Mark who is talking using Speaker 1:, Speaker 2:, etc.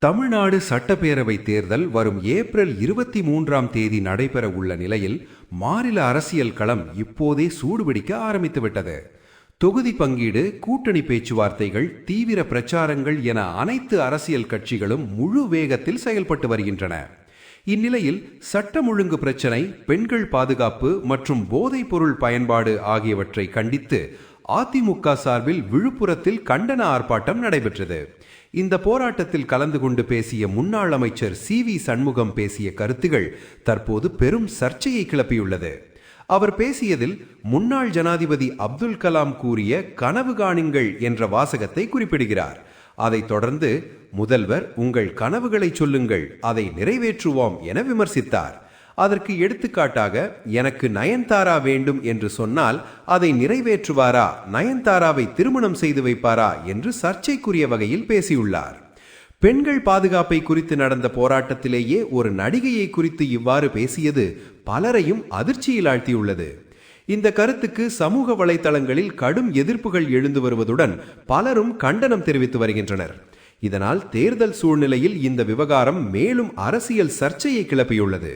Speaker 1: தமிழ்நாடு சட்டப்பேரவை தேர்தல் வரும் ஏப்ரல் 23ஆம் தேதி நடைபெற உள்ள நிலையில் மாநில அரசியல் களம் இப்போதே சூடுபிடிக்க ஆரம்பித்துவிட்டது. தொகுதி பங்கீடு, கூட்டணி பேச்சுவார்த்தைகள், தீவிர பிரச்சாரங்கள் என அனைத்து அரசியல் கட்சிகளும் முழு வேகத்தில் செயல்பட்டு வருகின்றன. இந்நிலையில் சட்டம் ஒழுங்கு பிரச்சினை, பெண்கள் பாதுகாப்பு மற்றும் போதைப் பொருள் பயன்பாடு ஆகியவற்றை கண்டித்து அதிமுக சார்பில் விழுப்புரத்தில் கண்டன ஆர்ப்பாட்டம் நடைபெற்றது. இந்த போராட்டத்தில் கலந்து கொண்டு பேசிய முன்னாள் அமைச்சர் சி.வி. சண்முகம் பேசிய கருத்துகள் தற்போது பெரும் சர்ச்சையை கிளப்பியுள்ளது. அவர் பேசியதில் முன்னாள் ஜனாதிபதி அப்துல் கலாம் கூறிய கனவு காணுங்கள் என்ற வாசகத்தை குறிப்பிடுகிறார். அதைத் தொடர்ந்து முதல்வர், உங்கள் கனவுகளை சொல்லுங்கள், அதை நிறைவேற்றுவோம் என விமர்சித்தார். அதற்கு எடுத்துக்காட்டாக, எனக்கு நயன்தாரா வேண்டும் என்று சொன்னால் அதை நிறைவேற்றுவாரா, நயன்தாராவை திருமணம் செய்து வைப்பாரா என்று சர்ச்சைக்குரிய வகையில் பேசியுள்ளார். பெண்கள் பாதுகாப்பை குறித்து நடந்த போராட்டத்திலேயே ஒரு நடிகையை குறித்து இவ்வாறு பேசியது பலரையும் அதிர்ச்சியில் ஆழ்த்தியுள்ளது. இந்த கருத்துக்கு சமூக வலைதளங்களில் கடும் எதிர்ப்புகள் எழுந்து வருவதுடன் பலரும் கண்டனம் தெரிவித்து வருகின்றனர். இதனால் தேர்தல் சூழ்நிலையில் இந்த விவகாரம் மேலும் அரசியல் சர்ச்சையை கிளப்பியுள்ளது.